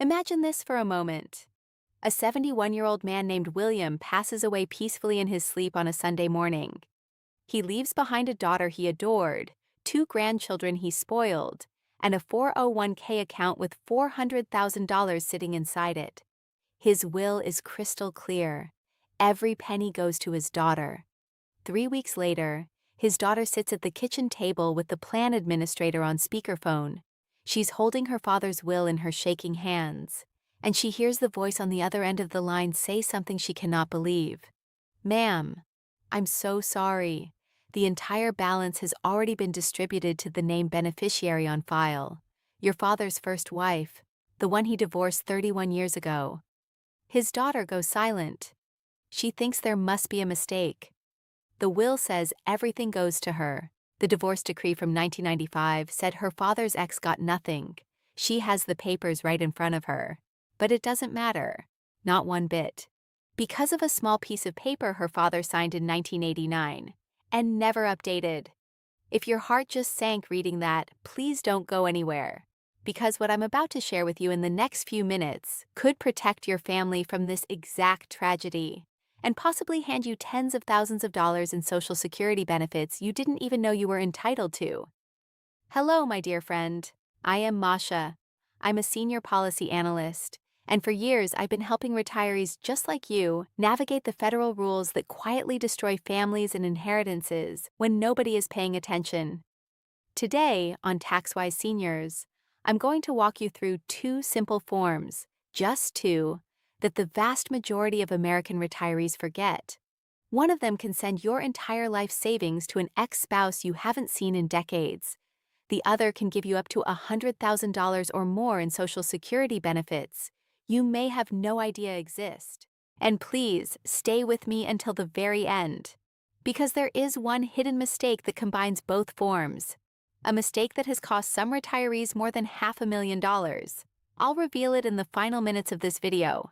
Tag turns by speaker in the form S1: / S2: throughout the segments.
S1: Imagine this for a moment. A 71-year-old man named William passes away peacefully in his sleep on a Sunday morning. He leaves behind a daughter he adored, two grandchildren he spoiled, and a 401k account with $400,000 sitting inside it. His will is crystal clear. Every penny goes to his daughter. 3 weeks later, his daughter sits at the kitchen table with the plan administrator on speakerphone. She's holding her father's will in her shaking hands, and she hears the voice on the other end of the line say something she cannot believe. "Ma'am, I'm so sorry. The entire balance has already been distributed to the named beneficiary on file, your father's first wife, the one he divorced 31 years ago." His daughter goes silent. She thinks there must be a mistake. The will says everything goes to her. The divorce decree from 1995 said her father's ex got nothing. She has the papers right in front of her. But it doesn't matter. Not one bit. Because of a small piece of paper her father signed in 1989 and never updated. If your heart just sank reading that, please don't go anywhere. Because what I'm about to share with you in the next few minutes could protect your family from this exact tragedy, and possibly hand you tens of thousands of dollars in Social Security benefits you didn't even know you were entitled to. Hello, my dear friend. I am Masha. I'm a senior policy analyst, and for years I've been helping retirees just like you navigate the federal rules that quietly destroy families and inheritances when nobody is paying attention. Today, on TaxWise Seniors, I'm going to walk you through two simple forms, just two, that the vast majority of American retirees forget. One of them can send your entire life savings to an ex-spouse you haven't seen in decades. The other can give you up to $100,000 or more in Social Security benefits you may have no idea exist. And please, stay with me until the very end, because there is one hidden mistake that combines both forms. A mistake that has cost some retirees more than $500,000. I'll reveal it in the final minutes of this video.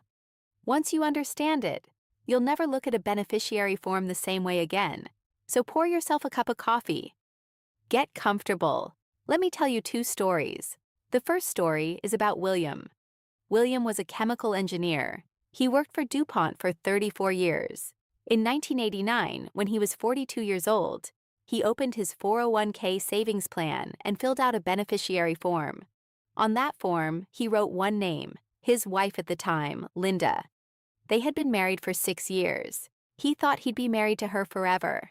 S1: Once you understand it, you'll never look at a beneficiary form the same way again. So pour yourself a cup of coffee. Get comfortable. Let me tell you two stories. The first story is about William. William was a chemical engineer. He worked for DuPont for 34 years. In 1989, when he was 42 years old, he opened his 401k savings plan and filled out a beneficiary form. On that form, he wrote one name, his wife at the time, Linda. They had been married for 6 years. He thought he'd be married to her forever.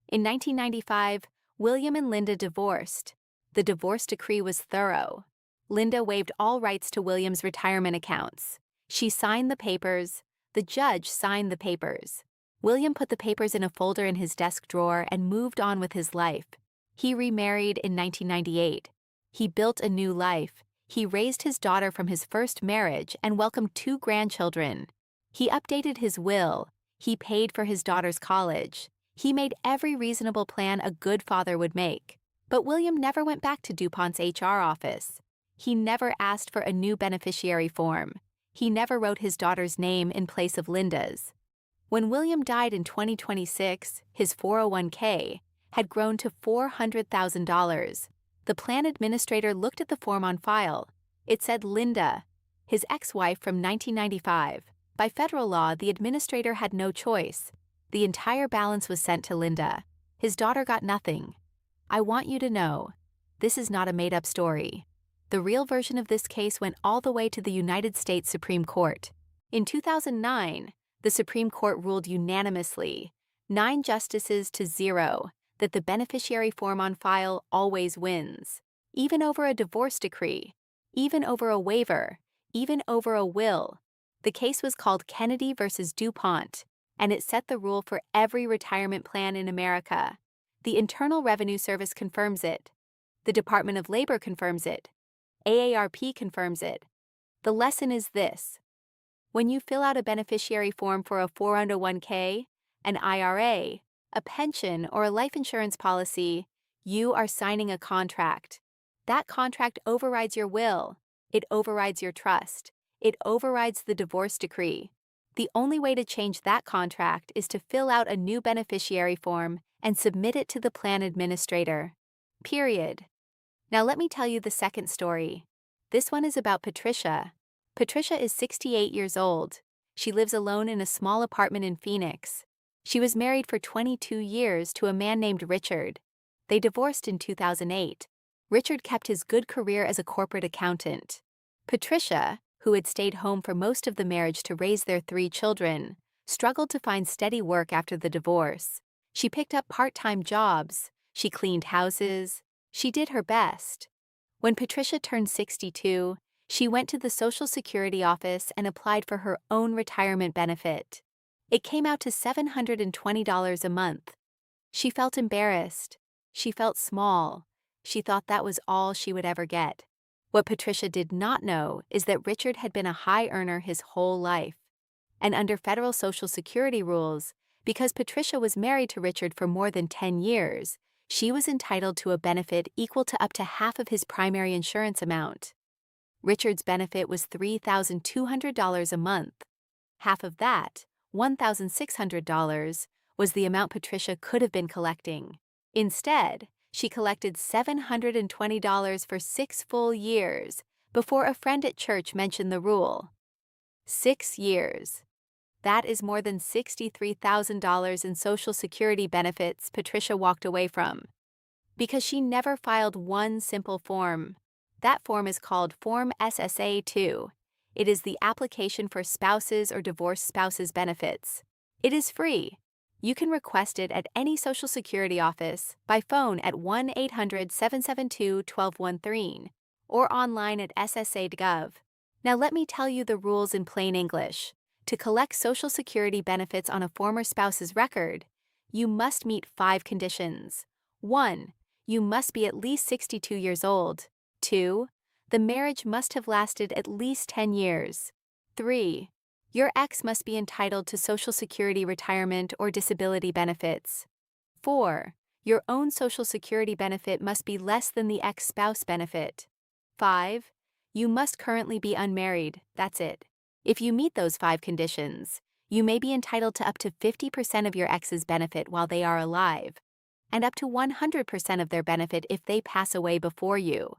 S1: In 1995, William and Linda divorced. The divorce decree was thorough. Linda waived all rights to William's retirement accounts. She signed the papers. The judge signed the papers. William put the papers in a folder in his desk drawer and moved on with his life. He remarried in 1998. He built a new life. He raised his daughter from his first marriage and welcomed 2 grandchildren. He updated his will. He paid for his daughter's college. He made every reasonable plan a good father would make. But William never went back to DuPont's HR office. He never asked for a new beneficiary form. He never wrote his daughter's name in place of Linda's. When William died in 2026, his 401k had grown to $400,000. The plan administrator looked at the form on file. It said Linda, his ex-wife from 1995. By federal law, the administrator had no choice. The entire balance was sent to Linda. His daughter got nothing. I want you to know, this is not a made-up story. The real version of this case went all the way to the United States Supreme Court. In 2009, the Supreme Court ruled unanimously, 9 justices to 0, that the beneficiary form on file always wins, even over a divorce decree, even over a waiver, even over a will. The case was called Kennedy versus DuPont, and it set the rule for every retirement plan in America. The Internal Revenue Service confirms it. The Department of Labor confirms it. AARP confirms it. The lesson is this. When you fill out a beneficiary form for a 401k, an IRA, a pension, or a life insurance policy, you are signing a contract. That contract overrides your will. It overrides your trust. It overrides the divorce decree. The only way to change that contract is to fill out a new beneficiary form and submit it to the plan administrator. Period. Now let me tell you the second story. This one is about Patricia. Patricia is 68 years old. She lives alone in a small apartment in Phoenix. She was married for 22 years to a man named Richard. They divorced in 2008. Richard kept his good career as a corporate accountant. Patricia, who had stayed home for most of the marriage to raise their 3 children, struggled to find steady work after the divorce. She picked up part-time jobs. She cleaned houses. She did her best. When Patricia turned 62, she went to the Social Security office and applied for her own retirement benefit. It came out to $720 a month. She felt embarrassed. She felt small. She thought that was all she would ever get. What Patricia did not know is that Richard had been a high earner his whole life. And under federal Social Security rules, because Patricia was married to Richard for more than 10 years, she was entitled to a benefit equal to up to half of his primary insurance amount. Richard's benefit was $3,200 a month. Half of that, $1,600, was the amount Patricia could have been collecting. Instead, she collected $720 for 6 full years before a friend at church mentioned the rule. 6 years. That is more than $63,000 in Social Security benefits Patricia walked away from. Because she never filed one simple form. That form is called Form SSA-2. It is the application for spouses or divorced spouses benefits. It is free. You can request it at any Social Security office by phone at 1-800-772-1213 or online at ssa.gov. Now let me tell you the rules in plain English. To collect Social Security benefits on a former spouse's record, you must meet 5 conditions. 1. You must be at least 62 years old. 2. The marriage must have lasted at least 10 years. 3. Your ex must be entitled to Social Security retirement or disability benefits. 4. Your own Social Security benefit must be less than the ex-spouse benefit. 5. You must currently be unmarried, that's it. If you meet those 5 conditions, you may be entitled to up to 50% of your ex's benefit while they are alive, and up to 100% of their benefit if they pass away before you.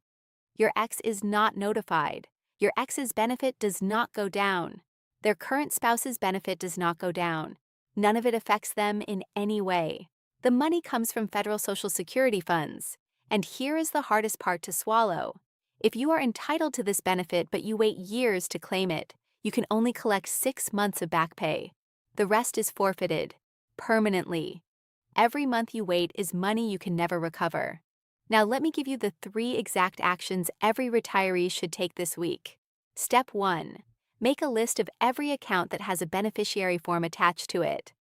S1: Your ex is not notified. Your ex's benefit does not go down. Their current spouse's benefit does not go down. None of it affects them in any way. The money comes from federal Social Security funds. And here is the hardest part to swallow. If you are entitled to this benefit but you wait years to claim it, you can only collect 6 months of back pay. The rest is forfeited, permanently. Every month you wait is money you can never recover. Now let me give you the 3 exact actions every retiree should take this week. Step 1. Make a list of every account that has a beneficiary form attached to it.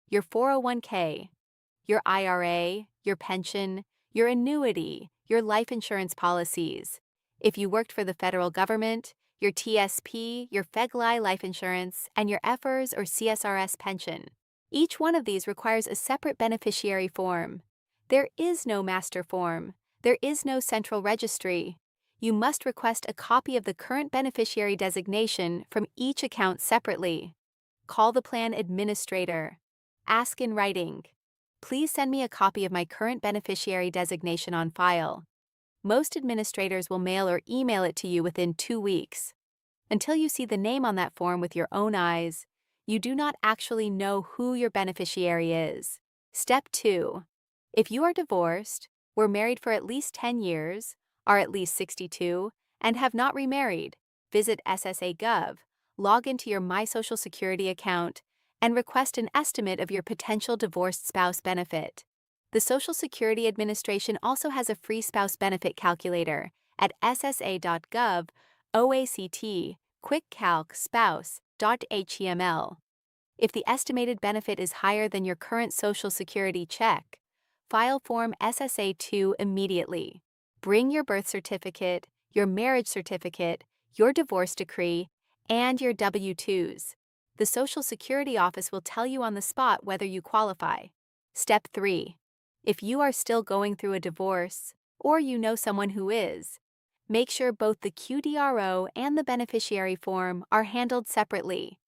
S1: Your 401k, your IRA, your pension, your annuity, your life insurance policies. If you worked for the federal government, your TSP, your FEGLI life insurance, and your FERS or CSRS pension. Each one of these requires a separate beneficiary form. There is no master form. There is no central registry. You must request a copy of the current beneficiary designation from each account separately. Call the plan administrator. Ask in writing. Please send me a copy of my current beneficiary designation on file. Most administrators will mail or email it to you within 2 weeks. Until you see the name on that form with your own eyes, you do not actually know who your beneficiary is. Step 2. If you are divorced, were married for at least 10 years, are at least 62, and have not remarried, visit SSA.gov, log into your My Social Security account, and request an estimate of your potential divorced spouse benefit. The Social Security Administration also has a free spouse benefit calculator at ssa.gov OACT QuickCalc spouse.html. If the estimated benefit is higher than your current Social Security check, file Form SSA-2 immediately. Bring your birth certificate, your marriage certificate, your divorce decree, and your W-2s. The Social Security office will tell you on the spot whether you qualify. Step 3. If you are still going through a divorce, or you know someone who is, make sure both the QDRO and the beneficiary form are handled separately.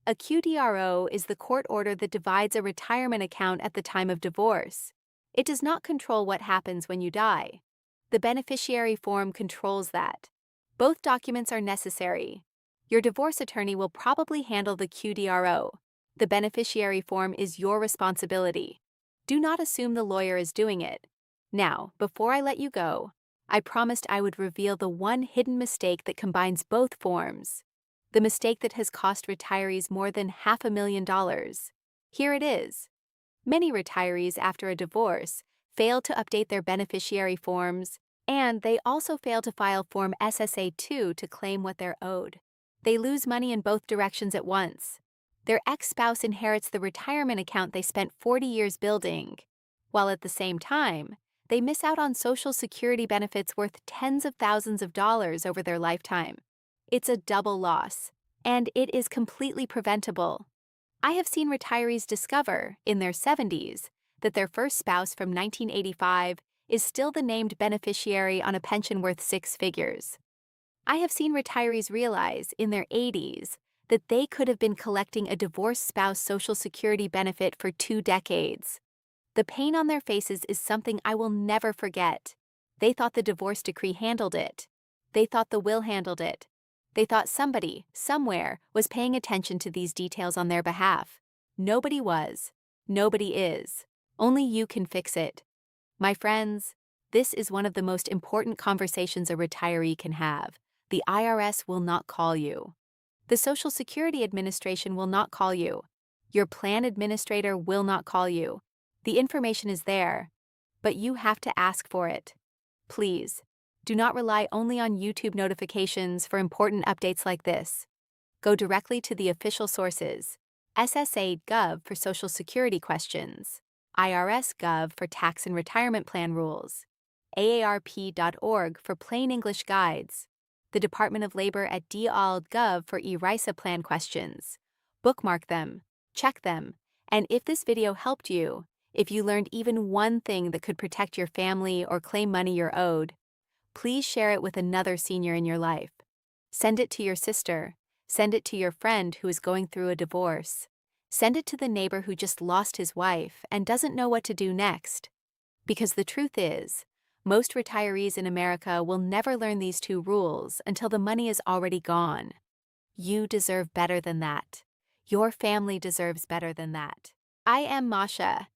S1: A QDRO is the court order that divides a retirement account at the time of divorce. It does not control what happens when you die. The beneficiary form controls that. Both documents are necessary. Your divorce attorney will probably handle the QDRO. The beneficiary form is your responsibility. Do not assume the lawyer is doing it. Now, before I let you go, I promised I would reveal the one hidden mistake that combines both forms. The mistake that has cost retirees more than $500,000. Here it is. Many retirees after a divorce fail to update their beneficiary forms, and they also fail to file Form SSA-2 to claim what they're owed. They lose money in both directions at once. Their ex-spouse inherits the retirement account they spent 40 years building, while at the same time, they miss out on Social Security benefits worth tens of thousands of dollars over their lifetime. It's a double loss, and it is completely preventable. I have seen retirees discover, in their 70s, that their first spouse from 1985 is still the named beneficiary on a pension worth six figures. I have seen retirees realize, in their 80s, that they could have been collecting a divorced spouse Social Security benefit for 2 decades. The pain on their faces is something I will never forget. They thought the divorce decree handled it. They thought the will handled it. They thought somebody, somewhere, was paying attention to these details on their behalf. Nobody was. Nobody is. Only you can fix it. My friends, this is one of the most important conversations a retiree can have. The IRS will not call you. The Social Security Administration will not call you. Your plan administrator will not call you. The information is there, but you have to ask for it. Please, do not rely only on YouTube notifications for important updates like this. Go directly to the official sources: SSA.gov for Social Security questions, IRS.gov for tax and retirement plan rules, AARP.org for plain English guides, the Department of Labor at DAL.gov for ERISA plan questions. Bookmark them, check them, and if this video helped you, if you learned even one thing that could protect your family or claim money you're owed, please share it with another senior in your life. Send it to your sister. Send it to your friend who is going through a divorce. Send it to the neighbor who just lost his wife and doesn't know what to do next. Because the truth is, most retirees in America will never learn these 2 rules until the money is already gone. You deserve better than that. Your family deserves better than that. I am Masha.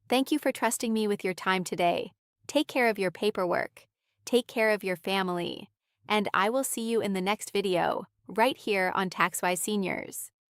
S1: Thank you for trusting me with your time today. Take care of your paperwork. Take care of your family. And I will see you in the next video, right here on TaxWise Seniors.